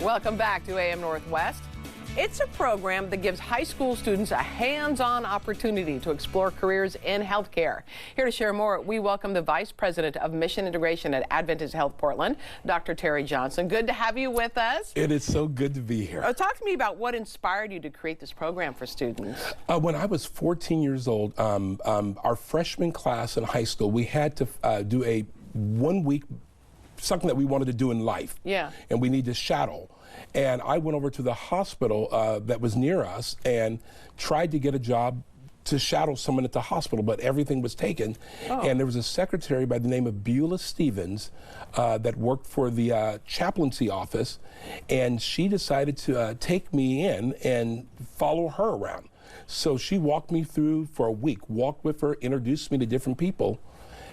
Welcome back to AM Northwest. It's a program that gives high school students a hands-on opportunity to explore careers in healthcare. Here to share more, we welcome the Vice President of Mission Integration at Adventist Health Portland, Dr. Terry Johnsson. Good to have you with us. It is so good to be here. Talk to me about what inspired you to create this program for students. When I was 14 years old, our freshman class in high school, we had to do a 1 week something that we wanted to do in life. Yeah. And we need to shadow. And I went over to the hospital that was near us and tried to get a job to shadow someone at the hospital, but everything was taken. Oh. And there was a secretary by the name of Beulah Stevens that worked for the chaplaincy office, and she decided to take me in and follow her around. So she walked me through for a week, walked with her, introduced me to different people.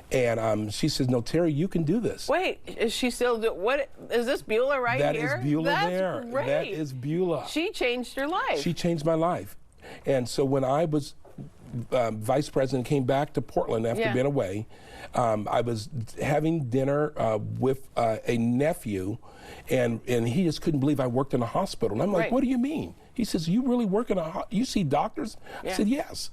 And she says, "No, Terry, you can do this." Wait, is she still what is this Beulah right here? That is Beulah there. That's great. That is Beulah. She changed your life. She changed my life. And so when I was vice president, came back to Portland after being away, I was having dinner with a nephew, and he just couldn't believe I worked in a hospital. And I'm like, "What do you mean?" He says, "You really work in you see doctors?" I said, "Yes."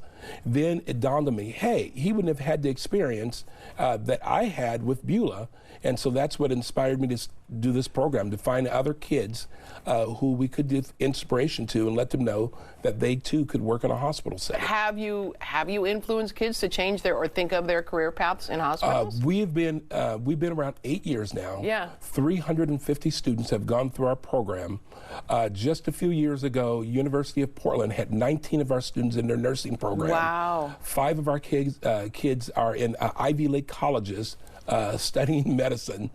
Then it dawned on me, hey, he wouldn't have had the experience that I had with Beulah. And so that's what inspired me to do this program, to find other kids who we could give inspiration to and let them know that they too could work in a hospital setting. Have you influenced kids to change their or think of their career paths in hospitals? We've been around 8 years now. Yeah. 350 students have gone through our program. Just a few years ago, University of Portland had 19 of our students in their nursing program. Wow. 5 of our kids are in Ivy League colleges studying medicine.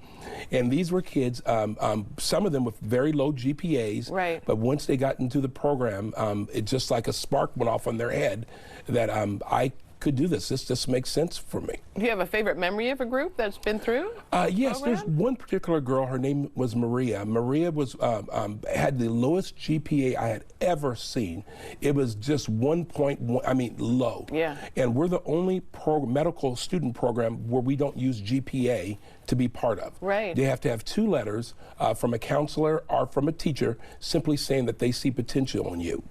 And these were kids, some of them with very low GPAs. Right. But once they got into the program, it just like a spark went off on their head that I could do this. This just makes sense for me. Do you have a favorite memory of a group that's been through? Yes, there's one particular girl. Her name was Maria. Maria was had the lowest GPA I had ever seen. It was just 1.1. I mean, low. Yeah. And we're the only medical student program where we don't use GPA to be part of. Right. They have to have 2 letters from a counselor or from a teacher, simply saying that they see potential in you.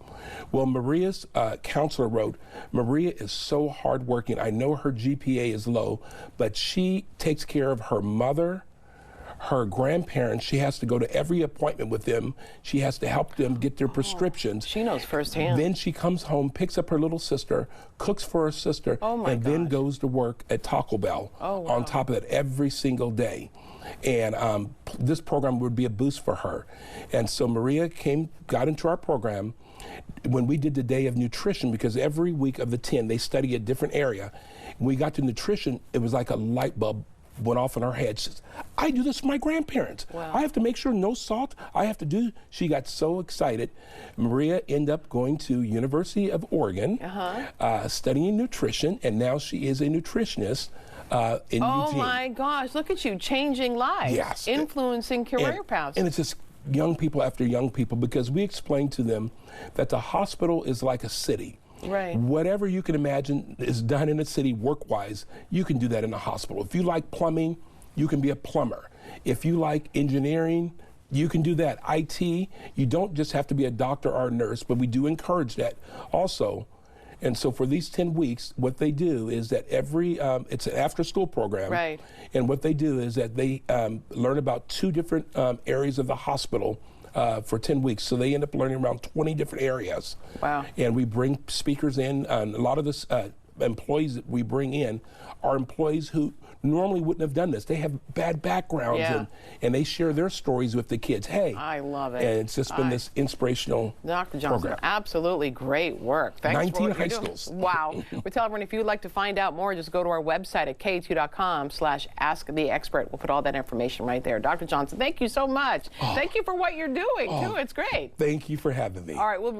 Well, Maria's counselor wrote, "Maria is so hardworking. I know her GPA is low, but she takes care of her mother, her grandparents. She has to go to every appointment with them. She has to help them get their prescriptions." She knows firsthand. Then she comes home, picks up her little sister, cooks for her sister, and then goes to work at Taco Bell on top of that every single day. And this program would be a boost for her. And so Maria got into our program. When we did the day of nutrition, because every week of the 10, they study a different area. When we got to nutrition, it was like a light bulb went off in her head. She says, "I do this for my grandparents. Wow. I have to make sure no salt. I have to do." She got so excited. Maria ended up going to University of Oregon, studying nutrition, and now she is a nutritionist in Eugene. Oh my gosh, look at you, changing lives, yes, influencing career paths. And it's just young people after young people, because we explain to them that the hospital is like a city. Right. Whatever you can imagine is done in a city work-wise, you can do that in a hospital. If you like plumbing, you can be a plumber. If you like engineering, you can do that. IT, you don't just have to be a doctor or a nurse, but we do encourage that also. And so for these 10 weeks, what they do is that it's an after-school program. Right. And what they do is that they learn about 2 different areas of the hospital for 10 weeks. So they end up learning around 20 different areas. Wow. And we bring speakers in. A lot of this employees that we bring in are employees who normally wouldn't have done this. They have bad backgrounds, and they share their stories with the kids. Hey, I love it. And it's just been this inspirational Dr. Johnsson, program. Absolutely great work. Thanks 19 for high schools. Wow. We tell everyone, if you'd like to find out more, just go to our website at KATU.com/asktheexpert. We'll put all that information right there. Dr. Johnsson, thank you so much. Thank you for what you're doing, too. It's great. Thank you for having me. All right, we'll be